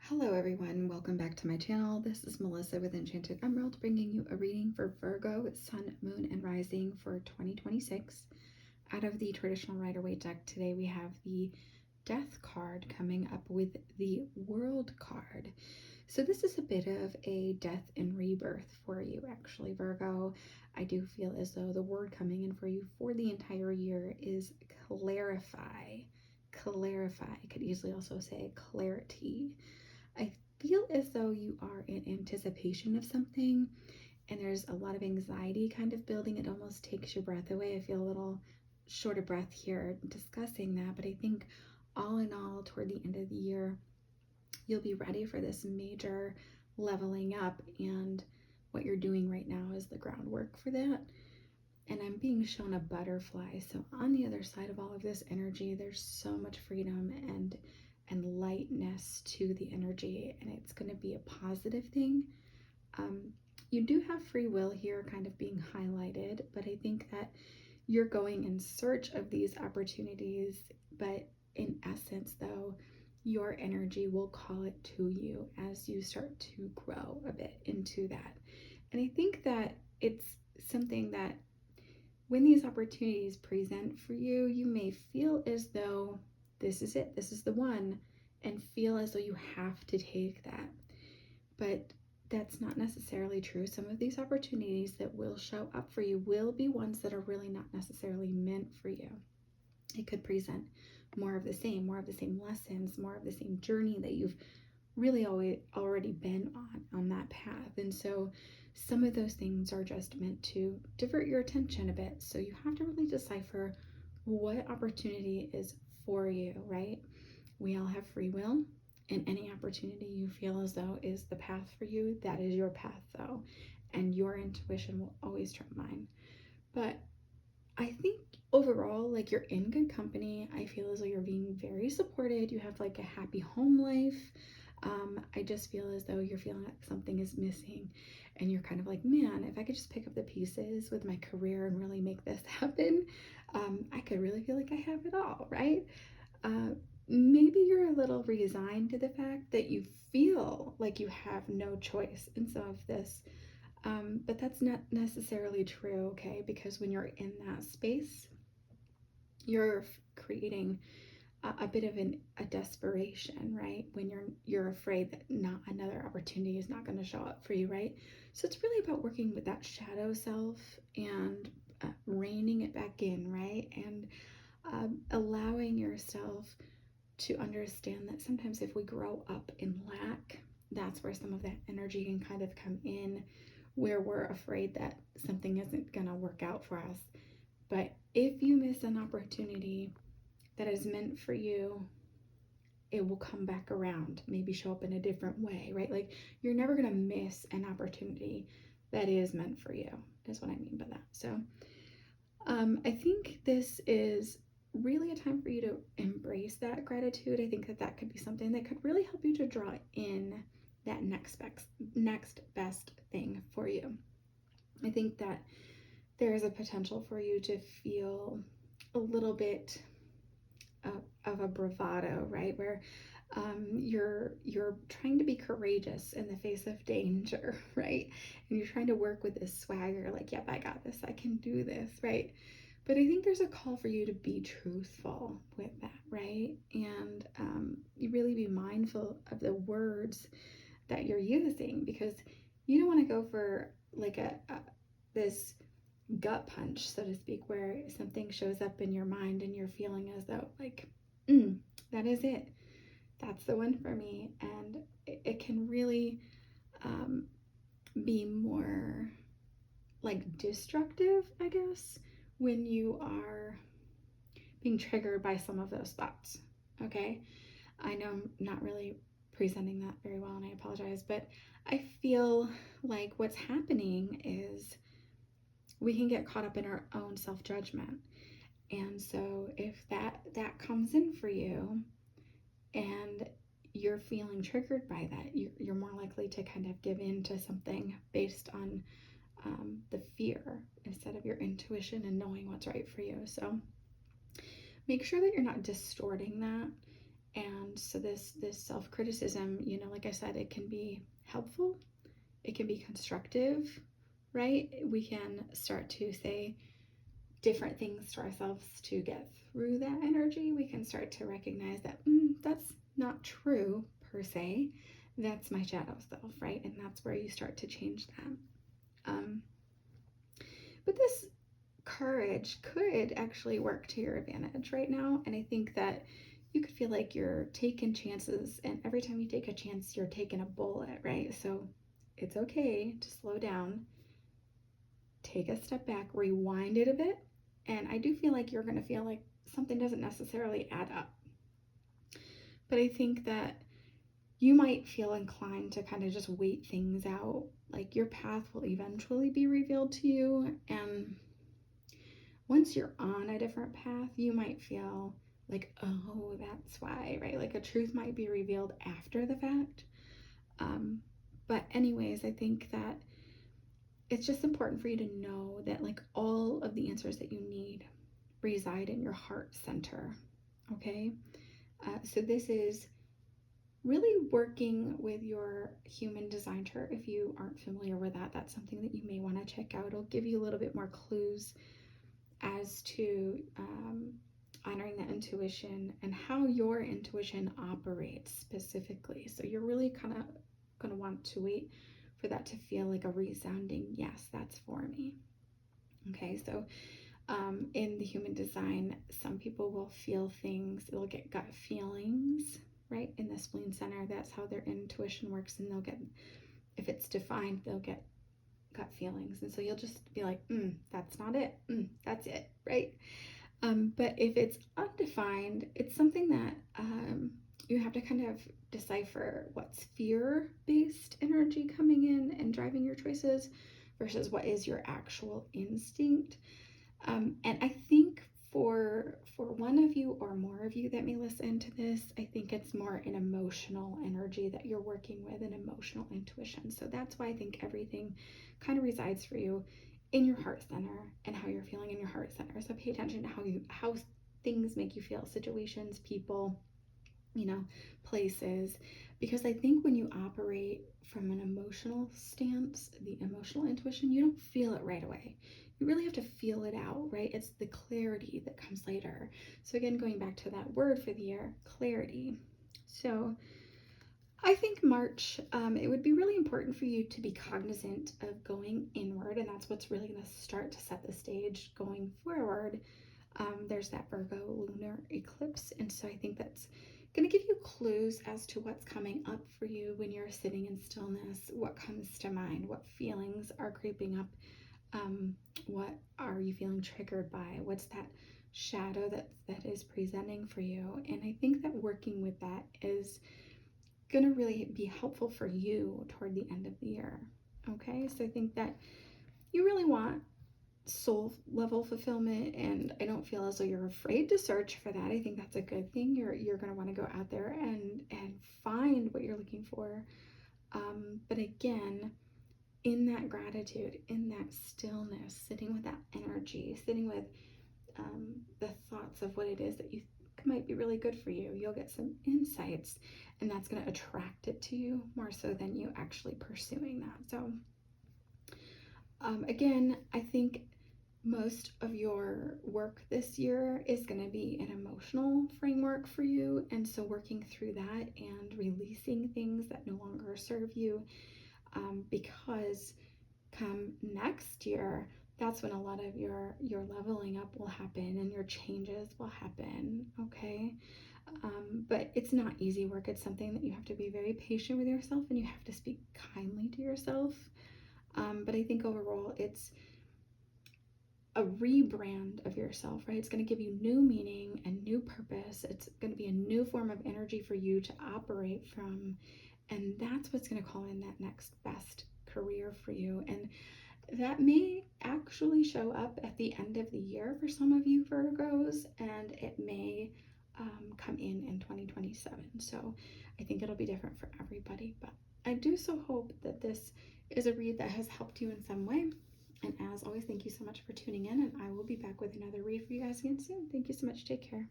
Hello everyone, welcome back to my channel. This is Melissa with Enchanted Emerald bringing you a reading for Virgo, Sun, Moon, and Rising for 2026. Out of the traditional Rider-Waite deck today we have the Death card coming up with the World card. So this is a bit of a death and rebirth for you actually, Virgo. I do feel as though the word coming in for you for the entire year is clarify. Clarify. I could easily also say clarity. I feel as though you are in anticipation of something and there's a lot of anxiety kind of building. It almost takes your breath away. I feel a little short of breath here discussing that, but I think all in all, toward the end of the year, you'll be ready for this major leveling up, and what you're doing right now is the groundwork for that. And I'm being shown a butterfly. So on the other side of all of this energy, there's so much freedom and lightness to the energy, and it's going to be a positive thing. You do have free will here kind of being highlighted, but I think that you're going in search of these opportunities, but in essence though, your energy will call it to you as you start to grow a bit into that. And I think that it's something that when these opportunities present for you, you may feel as though this is it, this is the one, and feel as though you have to take that. But that's not necessarily true. Some of these opportunities that will show up for you will be ones that are really not necessarily meant for you. It could present more of the same lessons, more of the same journey that you've really already been on that path. And so some of those things are just meant to divert your attention a bit. So you have to really decipher what opportunity is for you, right? We all have free will, and any opportunity you feel as though is the path for you, that is your path though. And your intuition will always trump mine. But I think overall, like, you're in good company. I feel as though you're being very supported. You have like a happy home life. I just feel as though you're feeling like something is missing, and you're kind of like, man, if I could just pick up the pieces with my career and really make this happen, I could really feel like I have it all, right? Maybe you're a little resigned to the fact that you feel like you have no choice in some of this, but that's not necessarily true, okay? Because when you're in that space, you're creating a bit of a desperation, right? When you're afraid that not another opportunity is not going to show up for you, right? So it's really about working with that shadow self and reining it back in, right? And allowing yourself to understand that sometimes if we grow up in lack, that's where some of that energy can kind of come in, where we're afraid that something isn't going to work out for us. But if you miss an opportunity that is meant for you, it will come back around, maybe show up in a different way, right? Like, you're never going to miss an opportunity that is meant for you, is what I mean by that. So I think this is really a time for you to embrace that gratitude. I think that that could be something that could really help you to draw in that next best thing for you. I think that there is a potential for you to feel a little bit of a bravado, right? Where you're trying to be courageous in the face of danger, right? And you're trying to work with this swagger, like, yep, I got this, I can do this, right? But I think there's a call for you to be truthful with that, right? And you really be mindful of the words that you're using, because you don't want to go for like this gut punch, so to speak, where something shows up in your mind and you're feeling as though like, that is it, that's the one for me. And it can really be more like destructive, I guess, when you are being triggered by some of those thoughts. Okay, I know I'm not really presenting that very well, and I apologize, but I feel like what's happening is we can get caught up in our own self-judgment. And so if that comes in for you and you're feeling triggered by that, you're more likely to kind of give in to something based on the fear instead of your intuition and knowing what's right for you. So make sure that you're not distorting that And so this self-criticism, you know, like I said, it can be helpful, it can be constructive, right? We can start to say different things to ourselves to get through that energy. We can start to recognize that that's not true per se. That's my shadow self, right? And that's where you start to change that. But this courage could actually work to your advantage right now. And I think that you could feel like you're taking chances, and every time you take a chance, you're taking a bullet, right? So it's okay to slow down, take a step back, rewind it a bit. And I do feel like you're going to feel like something doesn't necessarily add up. But I think that you might feel inclined to kind of just wait things out. Like your path will eventually be revealed to you. And once you're on a different path, you might feel like, oh, that's why, right? Like a truth might be revealed after the fact. But anyways, I think that it's just important for you to know that like all of the answers that you need reside in your heart center. Okay. So this is really working with your human design chart. If you aren't familiar with that, that's something that you may want to check out. It'll give you a little bit more clues as to honoring that intuition and how your intuition operates specifically. So you're really kind of going to want to wait for that to feel like a resounding yes, that's for me. Okay, so in the human design, some people will feel things, they'll get gut feelings, right? In the spleen center, that's how their intuition works, and they'll get, if it's defined, they'll get gut feelings. And so you'll just be like, that's not it, that's it, right? But if it's undefined, it's something that you have to kind of decipher what's fear-based energy coming in and driving your choices versus what is your actual instinct. And I think for one of you or more of you that may listen to this, I think it's more an emotional energy that you're working with, an emotional intuition. So that's why I think everything kind of resides for you in your heart center and how you're feeling in your heart center. So pay attention to how things make you feel, situations, people, you know, places, because I think when you operate from an emotional stance, the emotional intuition, you don't feel it right away. You really have to feel it out, right? It's the clarity that comes later. So again, going back to that word for the year, clarity. So I think March, it would be really important for you to be cognizant of going inward, and that's what's really going to start to set the stage going forward. There's that Virgo lunar eclipse, and so I think that's going to give you clues as to what's coming up for you when you're sitting in stillness, what comes to mind, what feelings are creeping up, what are you feeling triggered by, what's that shadow that is presenting for you. And I think that working with that is going to really be helpful for you toward the end of the year. Okay, so I think that you really want soul level fulfillment, and I don't feel as though you're afraid to search for that. I think that's a good thing. You're going to want to go out there and find what you're looking for. But again, in that gratitude, in that stillness, sitting with that energy, sitting with the thoughts of what it is that you might be really good for you, you'll get some insights, and that's going to attract it to you more so than you actually pursuing that. So again, I think most of your work this year is going to be an emotional framework for you, and so working through that and releasing things that no longer serve you, because come next year, that's when a lot of your leveling up will happen and your changes will happen. Okay, but it's not easy work. It's something that you have to be very patient with yourself, and you have to speak kindly to yourself. But I think overall it's a rebrand of yourself, right? It's going to give you new meaning and new purpose. It's going to be a new form of energy for you to operate from, and that's what's going to call in that next best career for you. And that may actually show up at the end of the year for some of you Virgos, and it may come in 2027. So I think it'll be different for everybody, but I do so hope that this is a read that has helped you in some way. And as always, thank you so much for tuning in, and I will be back with another read for you guys again soon. Thank you so much. Take care.